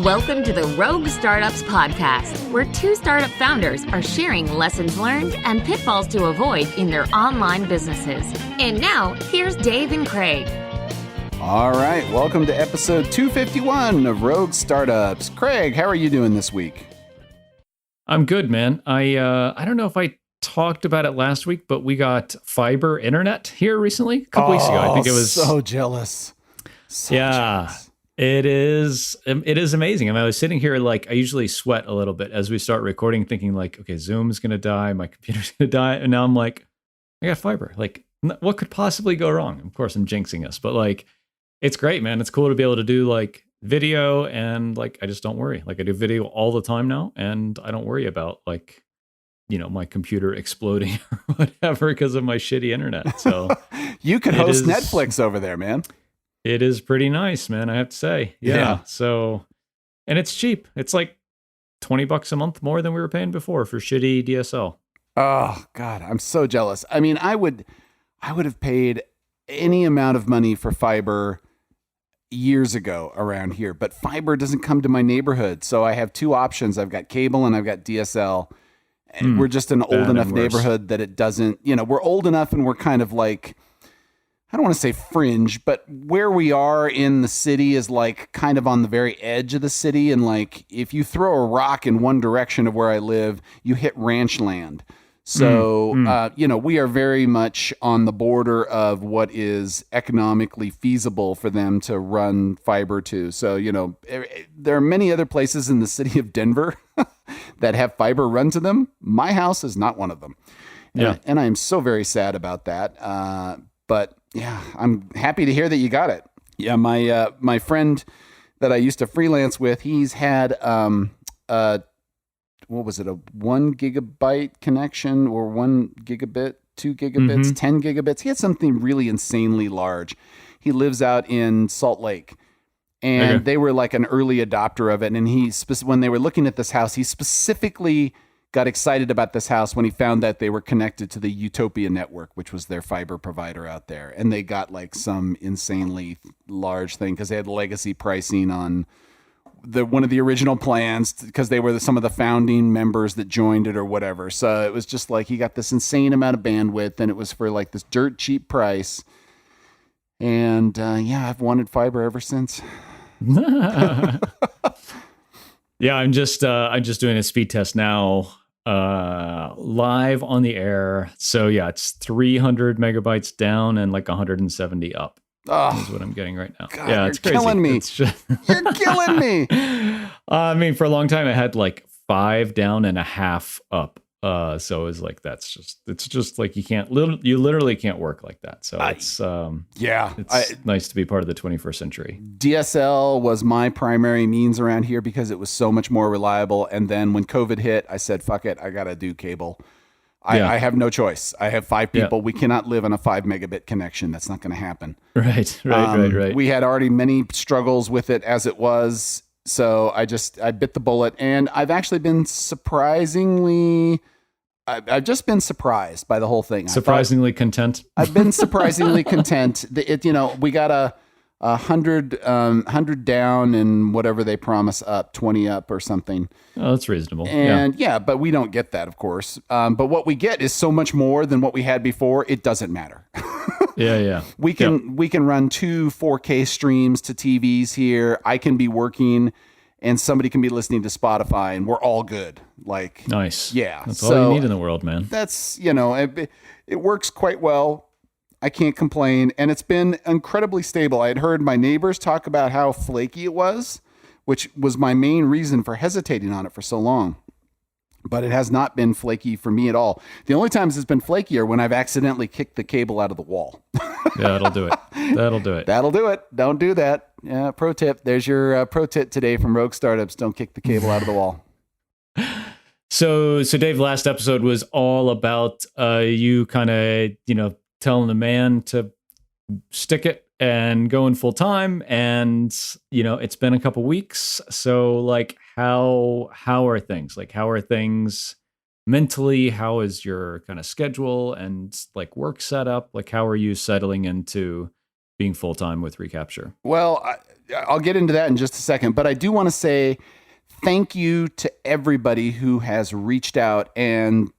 Welcome to the Rogue Startups Podcast, where two startup founders are sharing lessons learned and pitfalls to avoid in their online businesses. And now, here's Dave and Craig. All right, welcome to episode 251 of Rogue Startups. Craig, how are you doing this week? I'm good, man. I don't know if I talked about it last week, but we got fiber internet here recently, a couple weeks ago. I think it was so jealous. Jealous. It is amazing. I mean, I was sitting here like I usually sweat a little bit as we start recording, thinking like, okay, Zoom's gonna die, my computer's gonna die, and now I'm like, I got fiber. Like, what could possibly go wrong? Of course, I'm jinxing us, but like, it's great, man. It's cool to be able to do like video, and like I just don't worry. Like I do video all the time now, and I don't worry about like, you know, my computer exploding or whatever because of my shitty internet. So you could host Netflix over there, man. It is pretty nice, man, I have to say. Yeah. So, and it's cheap. It's like $20 a month more than we were paying before for shitty DSL. Oh God, I'm so jealous. I mean, I would have paid any amount of money for fiber years ago around here, but fiber doesn't come to my neighborhood. So I have two options. I've got cable and I've got DSL. And we're just an old enough neighborhood that it doesn't, you know, we're old enough and we're kind of like, I don't want to say fringe, but where we are in the city is like kind of on the very edge of the city. And like, if you throw a rock in one direction of where I live, you hit ranch land. So, you know, we are very much on the border of what is economically feasible for them to run fiber to. So, you know, there are many other places in the city of Denver that have fiber run to them. My house is not one of them. Yeah. And I am so very sad about that. But yeah, I'm happy to hear that you got it. Yeah, my friend that I used to freelance with, he's had what was it, a 1 gigabyte connection or 1 gigabit, 2 gigabits, 10 gigabits. He had something really insanely large. He lives out in Salt Lake, and they were like an early adopter of it. And when they were looking at this house, he specifically got excited about this house when he found that they were connected to the Utopia network, which was their fiber provider out there. And they got like some insanely large thing because they had legacy pricing on one of the original plans because they were some of the founding members that joined it or whatever. So it was just like he got this insane amount of bandwidth, and it was for like this dirt cheap price. And yeah, I've wanted fiber ever since. Yeah, I'm just doing a speed test now, live on the air. So yeah, it's 300 megabytes down and like 170 up. Is what I'm getting right now. God, yeah, it's crazy. Killing me. You're killing me. I mean, for a long time, I had like 5 down and a half up. So it's like it's just like you literally can't work like that. So it's nice to be part of the 21st century. DSL was my primary means around here because it was so much more reliable. And then when COVID hit, I said, "Fuck it, I gotta do cable." I have no choice. I have 5 people. Yeah. We cannot live on a 5 megabit connection. That's not going to happen. Right. We had already many struggles with it as it was. So I bit the bullet, and I've actually been I've just been surprised by the whole thing. Surprisingly content. I've been surprisingly content. We got a 100 down and whatever they promise up, 20 up or something. Oh, that's reasonable. And yeah, but we don't get that, of course. But what we get is so much more than what we had before. It doesn't matter. Yeah. We can run 2 4K streams to TVs here. I can be working and somebody can be listening to Spotify, and we're all good. Like, nice. Yeah. That's all you need in the world, man. That's, it works quite well. I can't complain. And it's been incredibly stable. I had heard my neighbors talk about how flaky it was, which was my main reason for hesitating on it for so long. But it has not been flaky for me at all. The only times it's been flaky are when I've accidentally kicked the cable out of the wall. Yeah, that'll do it. That'll do it. Don't do that. Yeah, pro tip. There's your pro tip today from Rogue Startups. Don't kick the cable out of the wall. So Dave, last episode was all about you kind of, telling the man to stick it and going full time. And, it's been a couple weeks. So like, how are things? Like, how are things mentally? How is your kind of schedule and like work setup? Like, how are you settling into being full time with Recapture? Well, I'll get into that in just a second, but I do want to say thank you to everybody who has reached out and,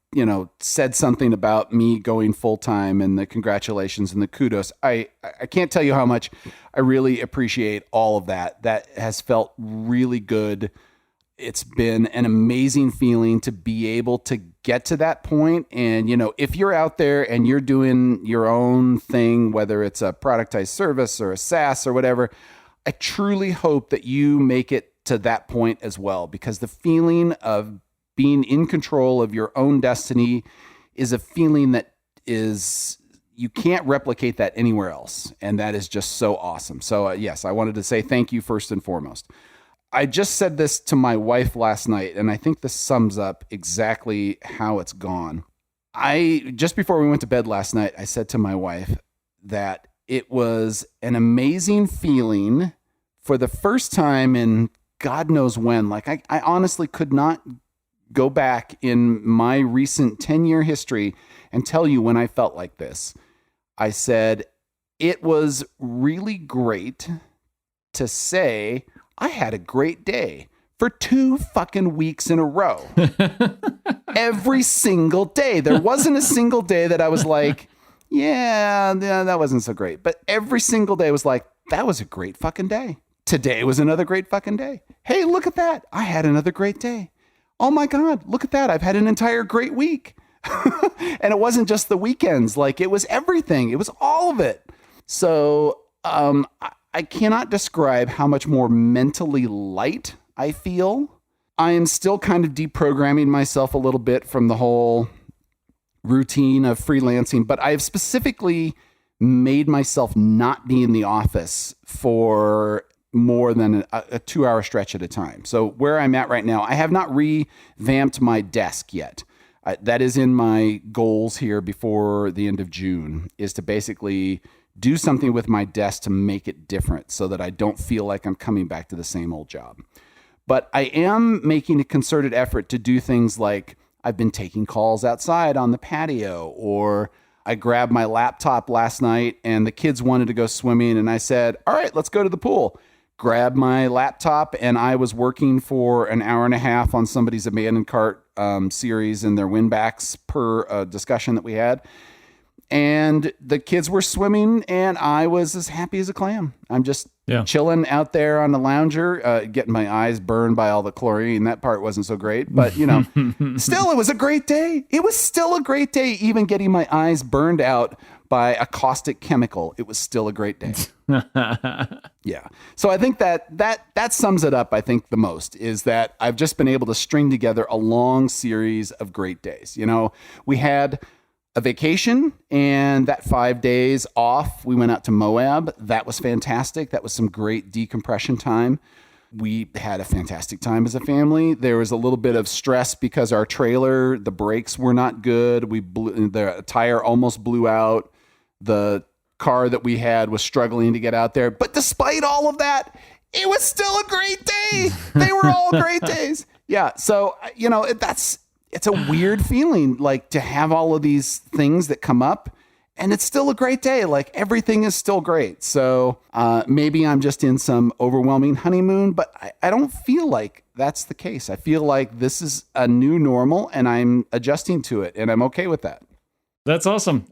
said something about me going full time, and the congratulations and the kudos. I can't tell you how much I really appreciate all of that. That has felt really good. It's been an amazing feeling to be able to get to that point. And, if you're out there and you're doing your own thing, whether it's a productized service or a SaaS or whatever, I truly hope that you make it to that point as well, because the feeling of being in control of your own destiny is a feeling that you can't replicate that anywhere else. And that is just so awesome. So yes, I wanted to say thank you first and foremost. I just said this to my wife last night, and I think this sums up exactly how it's gone. Just before we went to bed last night, I said to my wife that it was an amazing feeling for the first time in God knows when. Like I honestly could not go back in my recent 10-year history and tell you when I felt like this. I said, it was really great to say I had a great day for 2 fucking weeks in a row. Every single day. There wasn't a single day that I was like, yeah, that wasn't so great. But every single day was like, that was a great fucking day. Today was another great fucking day. Hey, look at that. I had another great day. Oh my God, look at that. I've had an entire great week. And it wasn't just the weekends. Like, it was everything. It was all of it. So I cannot describe how much more mentally light I feel. I am still kind of deprogramming myself a little bit from the whole routine of freelancing, but I've specifically made myself not be in the office for more than a 2-hour stretch at a time. So where I'm at right now, I have not revamped my desk yet. That is in my goals here before the end of June, is to basically do something with my desk to make it different so that I don't feel like I'm coming back to the same old job. But I am making a concerted effort to do things like I've been taking calls outside on the patio, or I grabbed my laptop last night and the kids wanted to go swimming and I said, all right, let's go to the pool. Grabbed my laptop and I was working for an hour and a half on somebody's abandoned cart series and their win-backs per discussion that we had. And the kids were swimming and I was as happy as a clam. I'm just chilling out there on the lounger, getting my eyes burned by all the chlorine. That part wasn't so great, but still, it was a great day. It was still a great day, even getting my eyes burned out by a caustic chemical. It was still a great day. Yeah. So I think that sums it up, I think, the most, is that I've just been able to string together a long series of great days. We had a vacation, and that 5 days off, we went out to Moab. That was fantastic. That was some great decompression time. We had a fantastic time as a family. There was a little bit of stress because our trailer, the brakes were not good. The tire almost blew out. The car that we had was struggling to get out there. But despite all of that, it was still a great day. They were all great days. Yeah. So, it's a weird feeling, like, to have all of these things that come up and it's still a great day. Like, everything is still great. So maybe I'm just in some overwhelming honeymoon, but I don't feel like that's the case. I feel like this is a new normal and I'm adjusting to it and I'm okay with that. That's awesome.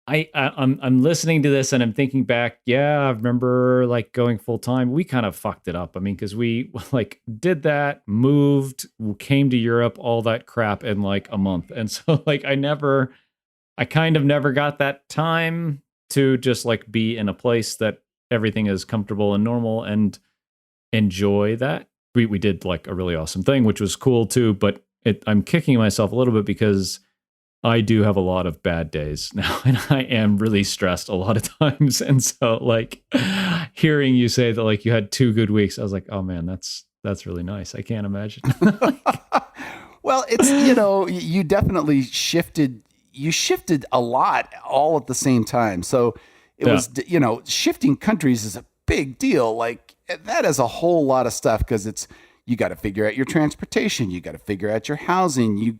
I'm listening to this and I'm thinking back. Yeah, I remember like going full time. We kind of fucked it up. I mean, because we like did that, moved, came to Europe, all that crap in like a month. And so like I kind of never got that time to just like be in a place that everything is comfortable and normal and enjoy that. We did like a really awesome thing, which was cool too. But I'm kicking myself a little bit because I do have a lot of bad days now, and I am really stressed a lot of times. And so like hearing you say that like you had 2 good weeks, I was like, oh man, that's really nice. I can't imagine. Well, it's, you definitely shifted a lot all at the same time. So it was, shifting countries is a big deal. Like, that is a whole lot of stuff, because you got to figure out your transportation. You got to figure out your housing. You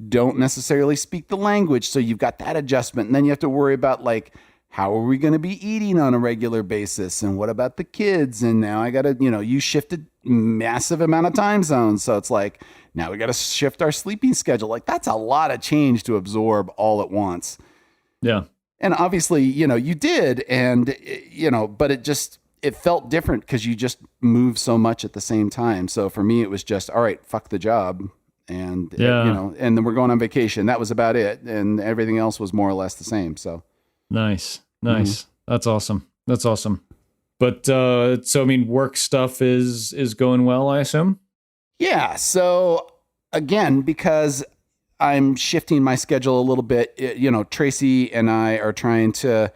don't necessarily speak the language, so you've got that adjustment. And then you have to worry about like how are we going to be eating on a regular basis? And what about the kids? And now I got to, you shifted massive amount of time zones. So it's like, now we got to shift our sleeping schedule. Like that's a lot of change to absorb all at once. Yeah. And obviously, you did. And, but it felt different because you just move so much at the same time. So for me, it was just, all right, fuck the job. And, and then we're going on vacation. That was about it. And everything else was more or less the same. So nice. That's awesome. But, so, I mean, work stuff is going well, I assume? Yeah. So again, because I'm shifting my schedule a little bit, Tracy and I are trying to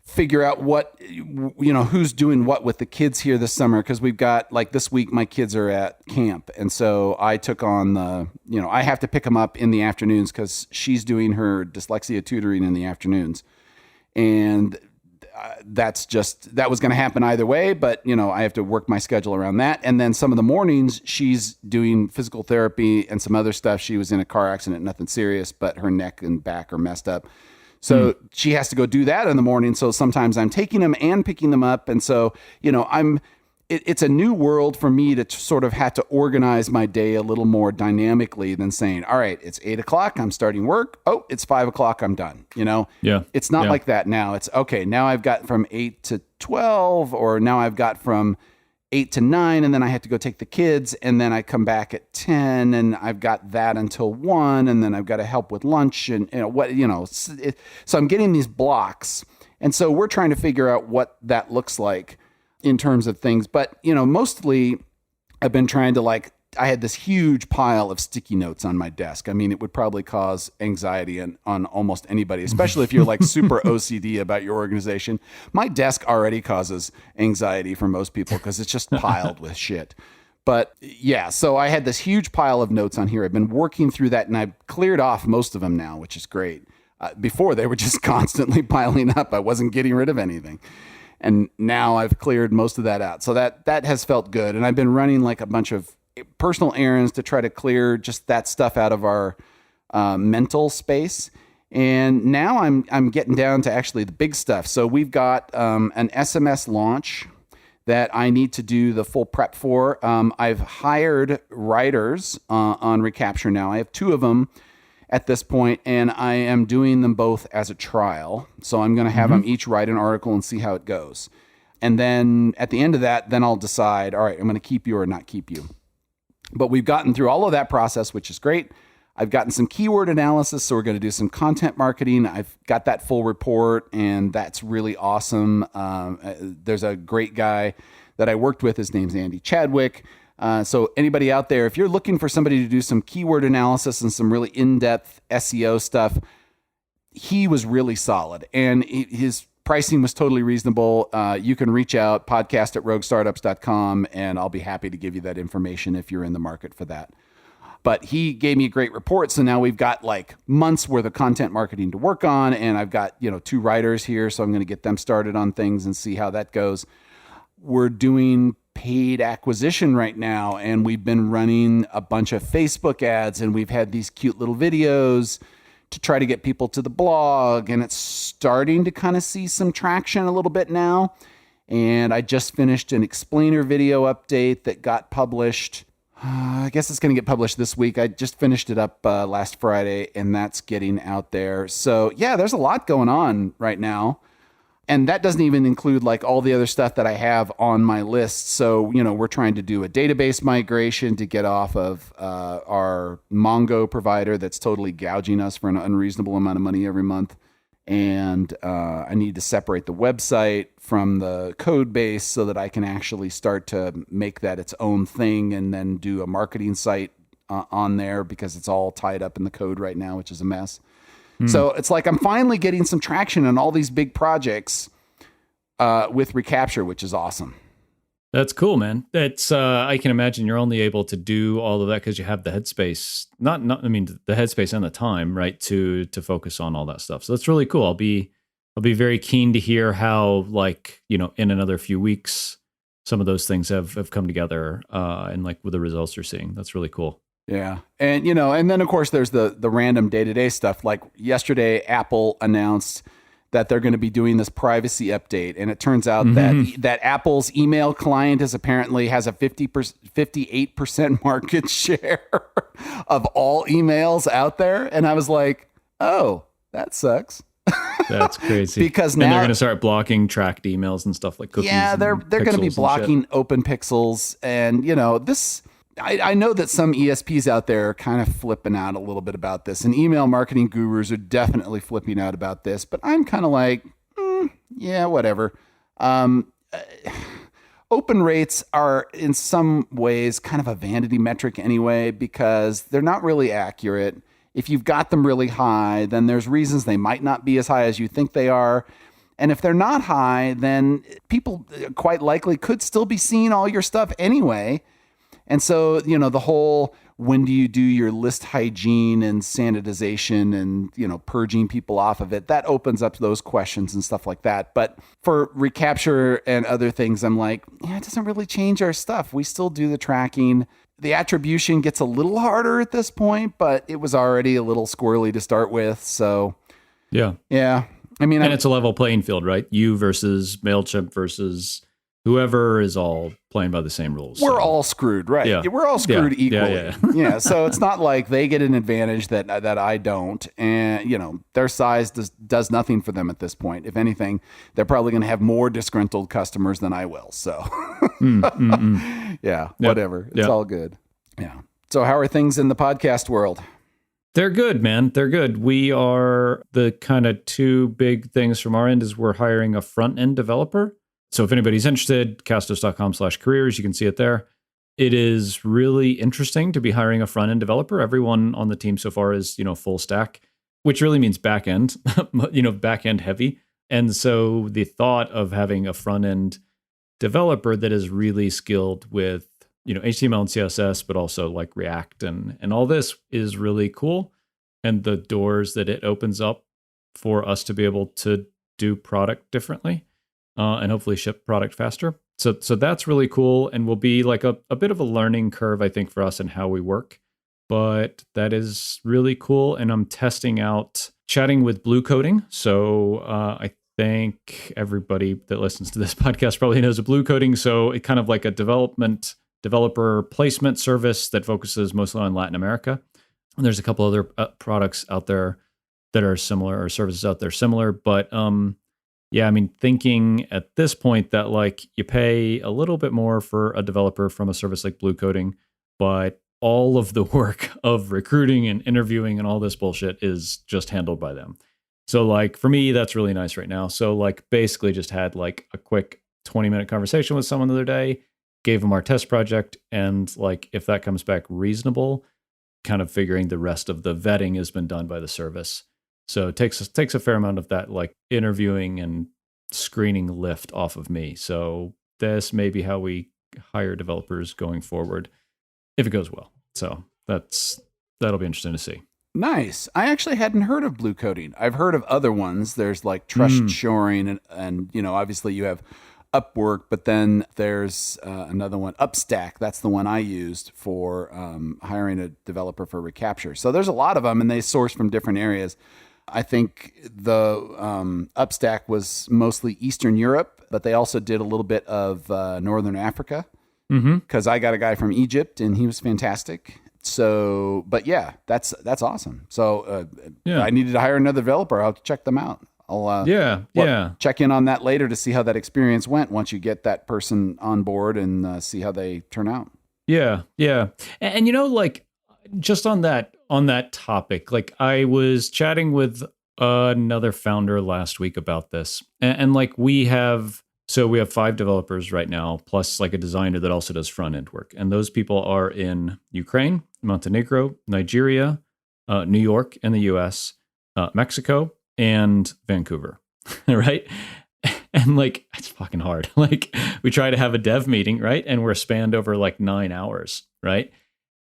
figure out what, who's doing what with the kids here this summer. Cause we've got like this week, my kids are at camp. And so I took on I have to pick them up in the afternoons cause she's doing her dyslexia tutoring in the afternoons. And that was going to happen either way, but I have to work my schedule around that. And then some of the mornings she's doing physical therapy and some other stuff. She was in a car accident, nothing serious, but her neck and back are messed up. So she has to go do that in the morning. So sometimes I'm taking them and picking them up. And so, it's a new world for me to sort of have to organize my day a little more dynamically than saying, all right, it's 8:00. I'm starting work. Oh, it's 5:00. I'm done. Yeah. It's not like that now. It's okay. Now I've got from 8 to 12, or now I've got from 8 to 9, and then I have to go take the kids, and then I come back at 10, and I've got that until 1, and then I've got to help with lunch, and so I'm getting these blocks, and so we're trying to figure out what that looks like in terms of things. But mostly I've been trying to I had this huge pile of sticky notes on my desk. I mean, it would probably cause anxiety on almost anybody, especially if you're like super OCD about your organization. My desk already causes anxiety for most people because it's just piled with shit. But yeah, so I had this huge pile of notes on here. I've been working through that, and I've cleared off most of them now, which is great. Before, they were just constantly piling up. I wasn't getting rid of anything. And now I've cleared most of that out. So that has felt good. And I've been running like a bunch of personal errands to try to clear just that stuff out of our mental space. And now I'm getting down to actually the big stuff. So we've got an SMS launch that I need to do the full prep for. I've hired writers on Recapture now. I have 2 of them at this point, and I am doing them both as a trial. So I'm going to have them each write an article and see how it goes. And then at the end of that, then I'll decide, all right, I'm going to keep you or not keep you. But we've gotten through all of that process, which is great. I've gotten some keyword analysis, so we're going to do some content marketing. I've got that full report, and that's really awesome. There's a great guy that I worked with. His name's Andy Chadwick. So anybody out there, if you're looking for somebody to do some keyword analysis and some really in-depth SEO stuff, he was really solid, and his pricing was totally reasonable. You can reach out, podcast@roguestartups.com, and I'll be happy to give you that information if you're in the market for that. But he gave me a great report. So now we've got like months worth of content marketing to work on, and I've got 2 writers here, so I'm going to get them started on things and see how that goes. We're doing paid acquisition right now, and we've been running a bunch of Facebook ads, and we've had these cute little videos to try to get people to the blog, and it's starting to kind of see some traction a little bit now. And I just finished an explainer video update that got published. I guess it's going to get published this week. I just finished it up last Friday, and that's getting out there. So yeah, there's a lot going on right now. And that doesn't even include like all the other stuff that I have on my list. So, we're trying to do a database migration to get off of our Mongo provider that's totally gouging us for an unreasonable amount of money every month. And I need to separate the website from the code base so that I can actually start to make that its own thing and then do a marketing site on there, because it's all tied up in the code right now, which is a mess. So it's like I'm finally getting some traction on all these big projects with Recapture, which is awesome. That's cool, man. That's I can imagine you're only able to do all of that because you have the headspace, the headspace and the time, right, to focus on all that stuff. So that's really cool. I'll be very keen to hear how, in another few weeks, some of those things have come together and with the results you're seeing. That's really cool. Yeah. And, and then of course there's the random day-to-day stuff. Like yesterday, Apple announced that they're going to be doing this privacy update, and it turns out that Apple's email client is apparently has a 58% market share of all emails out there. And I was like, oh, that sucks. That's crazy. Because now they're going to start blocking tracked emails and stuff like cookies. Yeah, they're going to be blocking open pixels, and this. I know that some ESPs out there are kind of flipping out a little bit about this, and email marketing gurus are definitely flipping out about this, but I'm kind of like, yeah, whatever. Open rates are in some ways kind of a vanity metric anyway, because they're not really accurate. If you've got them really high, then there's reasons they might not be as high as you think they are. And if they're not high, then people quite likely could still be seeing all your stuff anyway. And so, the whole, when do you do your list hygiene and sanitization and, purging people off of it, that opens up those questions and stuff like that. But for Recapture and other things, I'm like, yeah, it doesn't really change our stuff. We still do the tracking. The attribution gets a little harder at this point, but it was already a little squirrely to start with. So, yeah. I mean, and it's a level playing field, right? You versus MailChimp versus whoever is all playing by the same rules. We're all screwed, right? Yeah. We're all screwed equally. Yeah. Yeah. So it's not like they get an advantage that I don't. And, their size does nothing for them at this point. If anything, they're probably going to have more disgruntled customers than I will. So, yeah, whatever. It's all good. Yeah. So how are things in the podcast world? They're good, man. They're good. We are the kind of two big things from our end is we're hiring a front-end developer. So if anybody's interested, castos.com/careers, you can see it there. It is really interesting to be hiring a front-end developer. Everyone on the team so far is, full stack, which really means back-end, back-end heavy. And so the thought of having a front-end developer that is really skilled with, HTML and CSS, but also like React and all this is really cool. And the doors that it opens up for us to be able to do product differently. And hopefully ship product faster. So that's really cool and will be like a bit of a learning curve, I think, for us and how we work. But that is really cool. And I'm testing out chatting with Blue Coding. So I think everybody that listens to this podcast probably knows of Blue Coding. So it's kind of like a developer placement service that focuses mostly on Latin America. And there's a couple other products out there that are similar, or services out there similar. But yeah, I mean, thinking at this point that like you pay a little bit more for a developer from a service like Blue Coding, but all of the work of recruiting and interviewing and all this bullshit is just handled by them. So like for me, that's really nice right now. So like basically just had like a quick 20-minute conversation with someone the other day, gave them our test project, and like if that comes back reasonable, kind of figuring the rest of the vetting has been done by the service. So it takes a fair amount of that like interviewing and screening lift off of me. So this may be how we hire developers going forward if it goes well. So that'll be interesting to see. Nice. I actually hadn't heard of Blue Coding. I've heard of other ones. There's like Trust Shoring and obviously you have Upwork, but then there's another one, Upstack. That's the one I used for hiring a developer for Recapture. So there's a lot of them, and they source from different areas. I think the Upstack was mostly Eastern Europe, but they also did a little bit of Northern Africa because I got a guy from Egypt and he was fantastic. So, but yeah, that's awesome. So I needed to hire another developer. I'll have to check them out. I'll check in on that later to see how that experience went once you get that person on board and see how they turn out. Yeah. And like just on that topic, like I was chatting with another founder last week about this, and like we have 5 developers right now, plus like a designer that also does front end work, and those people are in Ukraine, Montenegro, Nigeria, New York in the U.S., Mexico, and Vancouver, right? And like it's fucking hard. Like we try to have a dev meeting, right, and we're spanned over like 9 hours, right?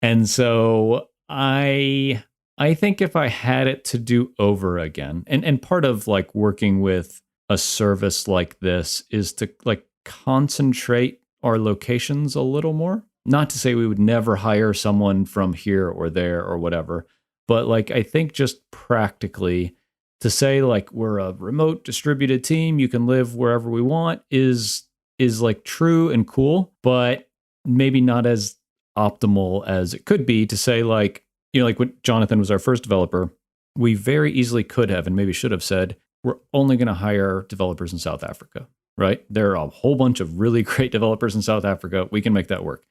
And so I think if I had it to do over again, and part of like working with a service like this is to like concentrate our locations a little more. Not to say we would never hire someone from here or there or whatever, but like I think just practically to say like we're a remote distributed team, you can live wherever we want is like true and cool, but maybe not as optimal as it could be to say like, like when Jonathan was our first developer, we very easily could have and maybe should have said, we're only going to hire developers in South Africa, right? There are a whole bunch of really great developers in South Africa. We can make that work.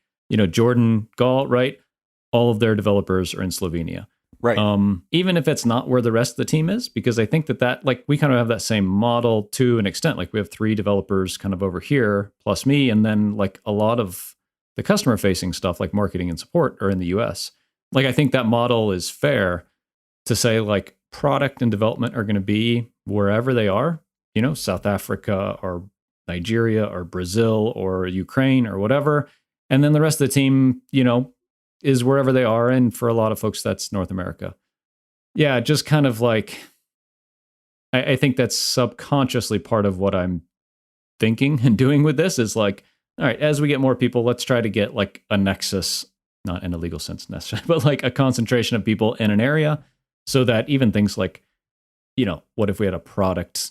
Jordan Gall, right? All of their developers are in Slovenia. Right. Even if it's not where the rest of the team is, because I think that like we kind of have that same model to an extent. Like we have 3 developers kind of over here plus me, and then like a lot of the customer facing stuff like marketing and support are in the US. Like I think that model is fair to say like product and development are going to be wherever they are, South Africa or Nigeria or Brazil or Ukraine or whatever. And then the rest of the team, is wherever they are. And for a lot of folks, that's North America. Yeah, just kind of like, I think that's subconsciously part of what I'm thinking and doing with this is like, all right, as we get more people, let's try to get like a nexus, not in a legal sense necessarily, but like a concentration of people in an area so that even things like, what if we had a product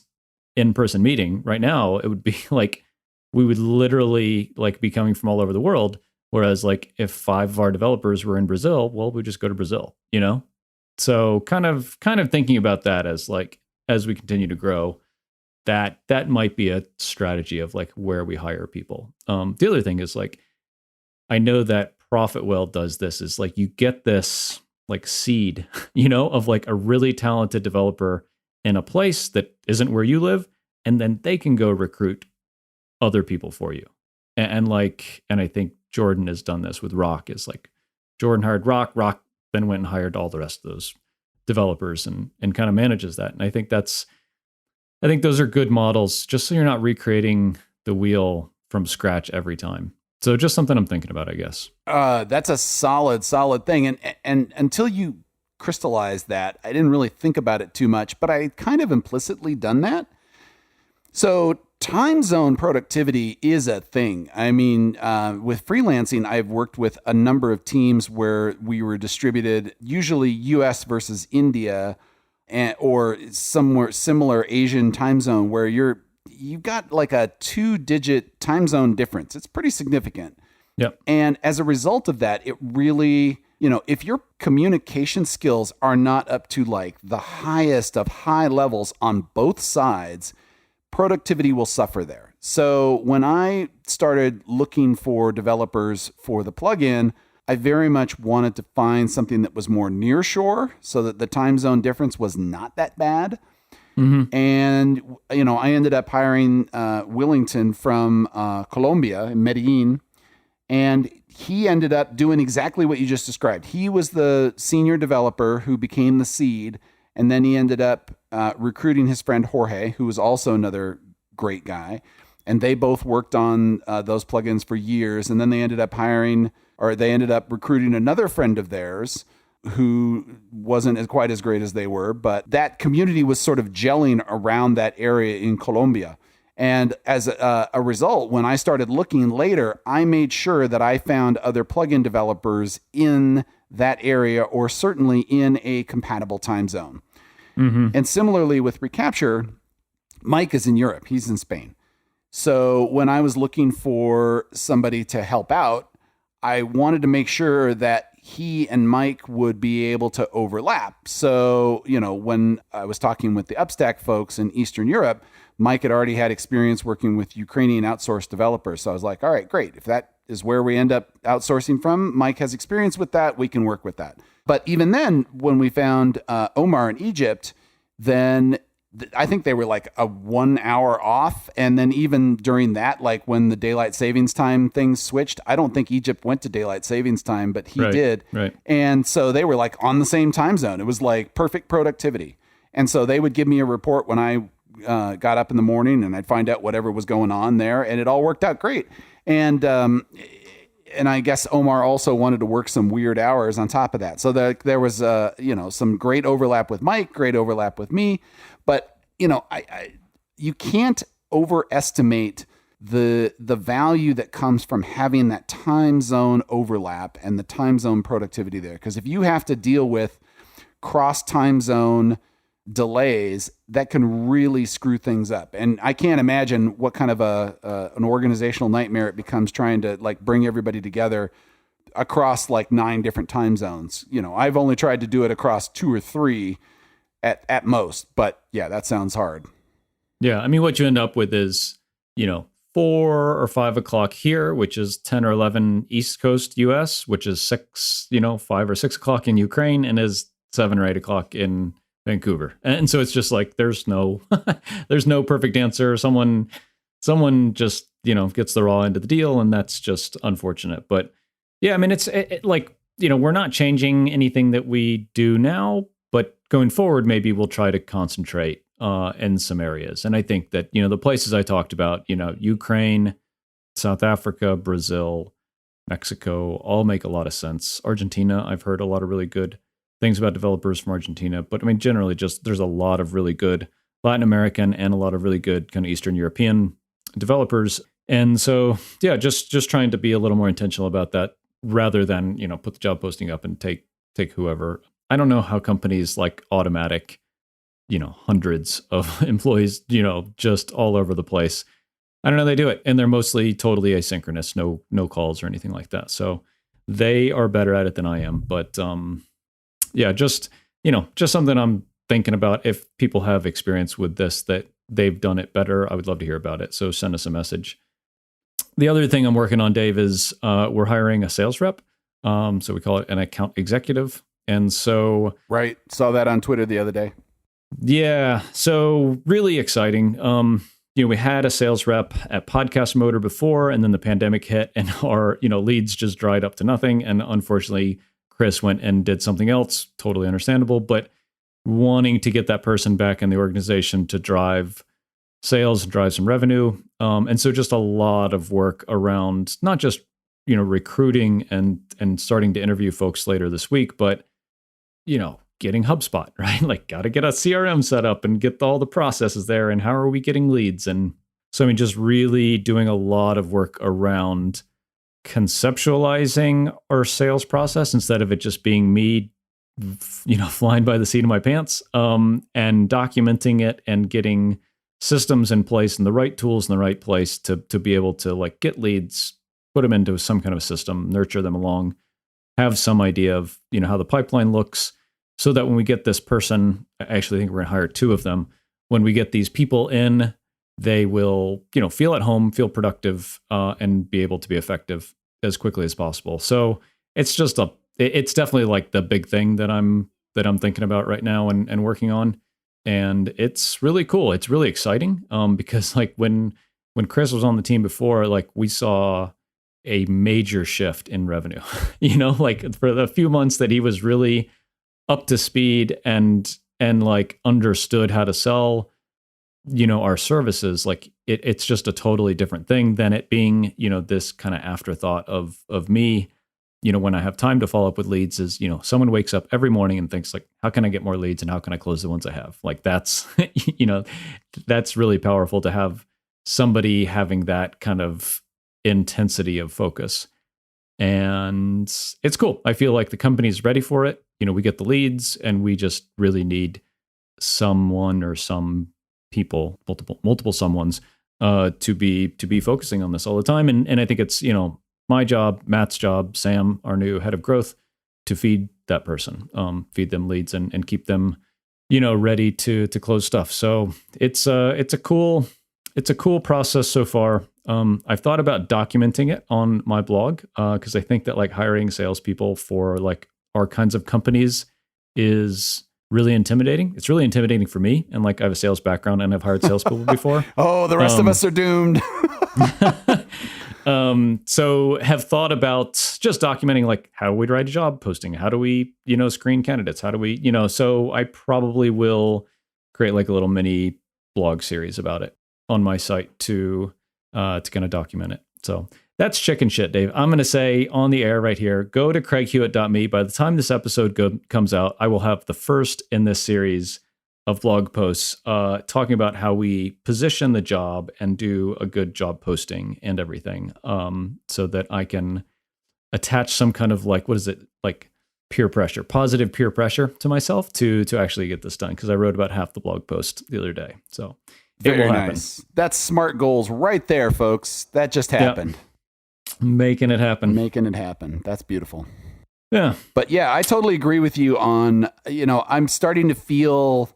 in-person meeting right now, it would be like, we would literally like be coming from all over the world. Whereas like if 5 of our developers were in Brazil, well, we just go to Brazil, So kind of thinking about that as like, as we continue to grow, that might be a strategy of like where we hire people. The other thing is like, I know that Profitwell does this is like, you get this like seed, of like a really talented developer in a place that isn't where you live. And then they can go recruit other people for you. And I think Jordan has done this with Rock is like Jordan hired Rock then went and hired all the rest of those developers and kind of manages that. And I think those are good models just so you're not recreating the wheel from scratch every time. So just something I'm thinking about, I guess. That's a solid thing. And until you crystallize that, I didn't really think about it too much, but I kind of implicitly done that. So time zone productivity is a thing. I mean, with freelancing, I've worked with a number of teams where we were distributed, usually US versus India, or somewhere similar Asian time zone where you've got like a 2-digit time zone difference. It's pretty significant. Yep. And as a result of that, it really, if your communication skills are not up to like the highest of high levels on both sides, productivity will suffer there. So when I started looking for developers for the plugin, I very much wanted to find something that was more near shore so that the time zone difference was not that bad. Mm-hmm. And, I ended up hiring Willington from Colombia, in Medellin, and he ended up doing exactly what you just described. He was the senior developer who became the seed, and then he ended up recruiting his friend Jorge, who was also another great guy. And they both worked on those plugins for years. And then they ended up recruiting another friend of theirs who wasn't quite as great as they were. But that community was sort of gelling around that area in Colombia. And as a result, when I started looking later, I made sure that I found other plugin developers in that area or certainly in a compatible time zone. Mm-hmm. And similarly with Recapture, Mike is in Europe. He's in Spain. So when I was looking for somebody to help out, I wanted to make sure that he and Mike would be able to overlap. So, when I was talking with the Upstack folks in Eastern Europe, Mike had already had experience working with Ukrainian outsourced developers. So I was like, all right, great. If that is where we end up outsourcing from, Mike has experience with that. We can work with that. But even then, when we found Omar in Egypt, then I think they were like a 1 hour off. And then even during that, like when the daylight savings time things switched, I don't think Egypt went to daylight savings time, but he did. Right. And so they were like on the same time zone. It was like perfect productivity. And so they would give me a report when I got up in the morning, and I'd find out whatever was going on there, and it all worked out great. And I guess Omar also wanted to work some weird hours on top of that. So there was some great overlap with Mike, great overlap with me. But, you can't overestimate the value that comes from having that time zone overlap and the time zone productivity there. Because if you have to deal with cross time zone delays that can really screw things up. And I can't imagine what kind of an organizational nightmare it becomes trying to like bring everybody together across like 9 different time zones. You know, I've only tried to do it across 2 or 3 at most, but yeah, that sounds hard. Yeah, I mean, what you end up with is, 4 or 5 o'clock here, which is 10 or 11 East Coast US, which is 5 or 6 o'clock in Ukraine, and is 7 or 8 o'clock in Vancouver. And so it's just like there's no there's no perfect answer. Someone just, gets the raw end of the deal, and that's just unfortunate. But yeah, I mean, it's like, we're not changing anything that we do now, but going forward, maybe we'll try to concentrate in some areas. And I think that, the places I talked about, Ukraine, South Africa, Brazil, Mexico, all make a lot of sense. Argentina, I've heard a lot of really good things about developers from Argentina. But I mean, generally just there's a lot of really good Latin American and a lot of really good kind of Eastern European developers. And so, yeah, just trying to be a little more intentional about that rather than, put the job posting up and take whoever. I don't know how companies like Automatic, hundreds of employees, just all over the place. I don't know, they do it. And they're mostly totally asynchronous, no calls or anything like that. So they are better at it than I am. But yeah, just something I'm thinking about. If people have experience with this, that they've done it better, I would love to hear about it. So send us a message. The other thing I'm working on, Dave, is we're hiring a sales rep. So we call it an account executive. And so... Right. Saw that on Twitter the other day. Yeah. So really exciting. We had a sales rep at Podcast Motor before, and then the pandemic hit and our, leads just dried up to nothing. And unfortunately, Chris went and did something else, totally understandable, but wanting to get that person back in the organization to drive sales and drive some revenue. And so just a lot of work around not just, recruiting and starting to interview folks later this week, but, getting HubSpot, right? Like, got to get a CRM set up and get all the processes there. And how are we getting leads? And so, I mean, just really doing a lot of work around conceptualizing our sales process instead of it just being me, flying by the seat of my pants, and documenting it and getting systems in place and the right tools in the right place to be able to like get leads, put them into some kind of a system, nurture them along, have some idea of, how the pipeline looks, so that when we get this person, I actually think we're going to hire 2 of them. When we get these people in, they will, feel at home, feel productive, and be able to be effective as quickly as possible. So it's just it's definitely like the big thing that I'm thinking about right now and working on. And it's really cool. It's really exciting, because like when Chris was on the team before, like we saw a major shift in revenue, like for the few months that he was really up to speed and like understood how to sell, our services, like it's just a totally different thing than it being, this kind of afterthought of me, when I have time to follow up with leads is, someone wakes up every morning and thinks like, how can I get more leads and how can I close the ones I have? Like that's, that's really powerful to have somebody having that kind of intensity of focus. And it's cool. I feel like the company's ready for it. We get the leads and we just really need someone or some people, multiple someones, to be focusing on this all the time. And I think it's, my job, Matt's job, Sam, our new head of growth, to feed that person, feed them leads and keep them, ready to close stuff. So it's a cool process so far. I've thought about documenting it on my blog, because I think that like hiring salespeople for like our kinds of companies is really intimidating. It's really intimidating for me. And like I have a sales background and I've hired salespeople before. Oh, the rest of us are doomed. So have thought about just documenting like how we write a job posting, how do we, screen candidates, how do we, so I probably will create like a little mini blog series about it on my site to kind of document it. So that's chicken shit, Dave. I'm going to say on the air right here, go to craighewitt.me. By the time this episode comes out, I will have the first in this series of blog posts talking about how we position the job and do a good job posting and everything, so that I can attach some kind of like, what is it? Like peer pressure, positive peer pressure to myself to actually get this done, because I wrote about half the blog post the other day. So it will happen. Nice. That's smart goals right there, folks. That just happened. Yep. Making it happen. Making it happen. That's beautiful. Yeah. But yeah, I totally agree with you on, I'm starting to feel,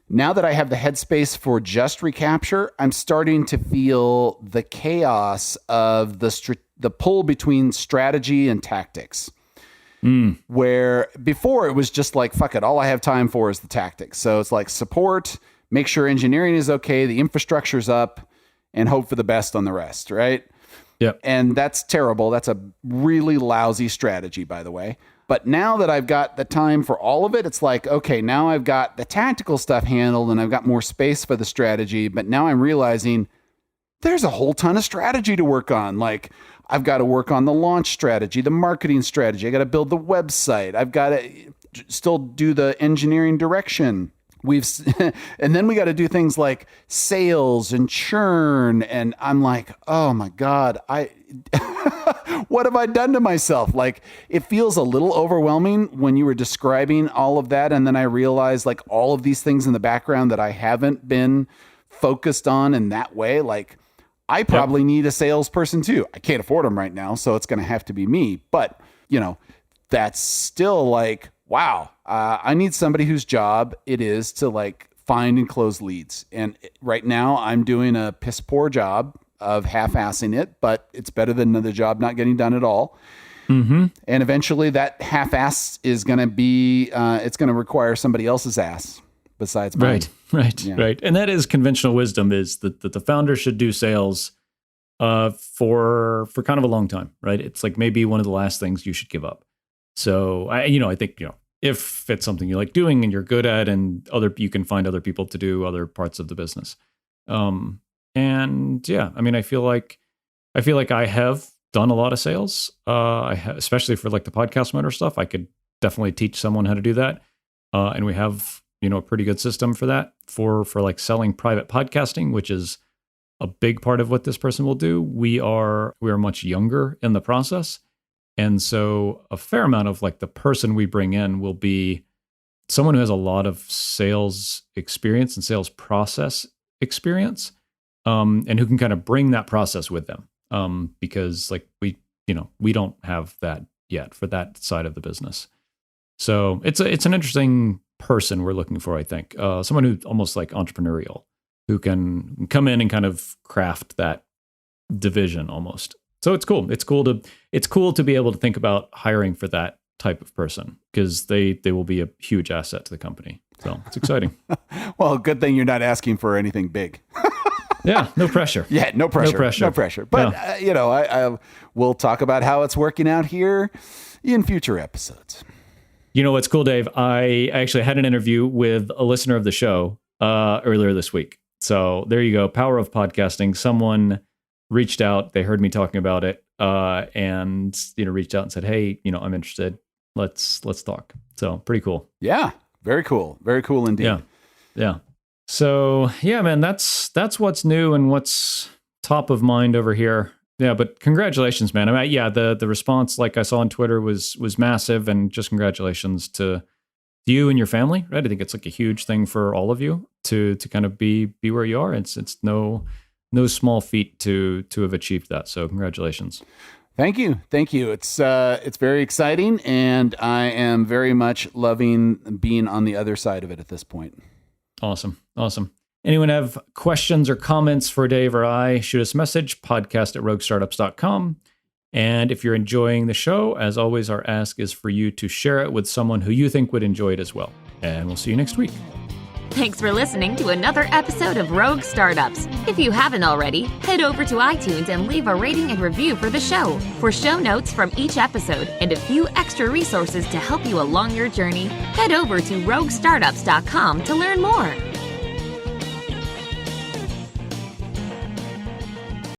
now that I have the headspace for just Recapture, I'm starting to feel the chaos of the pull between strategy and tactics. Where before it was just like, fuck it, all I have time for is the tactics. So it's like support, make sure engineering is okay, the infrastructure's up, and hope for the best on the rest, right? Yep. And that's terrible. That's a really lousy strategy, by the way. But now that I've got the time for all of it, it's like, okay, now I've got the tactical stuff handled and I've got more space for the strategy. But now I'm realizing there's a whole ton of strategy to work on. Like, I've got to work on the launch strategy, the marketing strategy. I got to build the website. I've got to still do the engineering direction. And then we got to do things like sales and churn. And I'm like, oh my God, what have I done to myself? Like, it feels a little overwhelming when you were describing all of that. And then I realized like all of these things in the background that I haven't been focused on in that way. Like, I probably need a salesperson too. I can't afford them right now, so it's going to have to be me. But, that's still like, wow, I need somebody whose job it is to like find and close leads. And right now I'm doing a piss poor job of half-assing it, but it's better than the job not getting done at all. Mm-hmm. And eventually that half-ass is going to be, it's going to require somebody else's ass besides mine. Right. And that is conventional wisdom, is that the founder should do sales for kind of a long time, right? It's like maybe one of the last things you should give up. So I think, if it's something you like doing and you're good at, and you can find other people to do other parts of the business. And yeah, I mean, I feel like I have done a lot of sales, especially for like the podcast motor stuff. I could definitely teach someone how to do that. And we have, a pretty good system for that, for like selling private podcasting, which is a big part of what this person will do. We are much younger in the process. And so a fair amount of like the person we bring in will be someone who has a lot of sales experience and sales process experience, and who can kind of bring that process with them. Because like we don't have that yet for that side of the business. So it's an interesting person we're looking for, I think. Someone who's almost like entrepreneurial, who can come in and kind of craft that division almost. So it's cool. It's cool to be able to think about hiring for that type of person, because they will be a huge asset to the company. So it's exciting. Well, good thing you're not asking for anything big. Yeah, no pressure. Yeah, no pressure. But I we'll talk about how it's working out here in future episodes. You know what's cool, Dave? I actually had an interview with a listener of the show earlier this week. So there you go. Power of podcasting. Someone reached out. They heard me talking about it, and reached out and said, "Hey, I'm interested. Let's talk." So pretty cool. Yeah, very cool. Very cool indeed. Yeah. So yeah, man, that's what's new and what's top of mind over here. Yeah, but congratulations, man. I mean, the response, like I saw on Twitter, was massive, and just congratulations to you and your family. Right, I think it's like a huge thing for all of you to kind of be where you are. It's no small feat to have achieved that. So congratulations. Thank you. It's very exciting, and I am very much loving being on the other side of it at this point. Awesome. Anyone have questions or comments for Dave or I, shoot us a message, podcast@roguestartups.com. And if you're enjoying the show, as always, our ask is for you to share it with someone who you think would enjoy it as well. And we'll see you next week. Thanks for listening to another episode of Rogue Startups. If you haven't already, head over to iTunes and leave a rating and review for the show. For show notes from each episode and a few extra resources to help you along your journey, head over to roguestartups.com to learn more.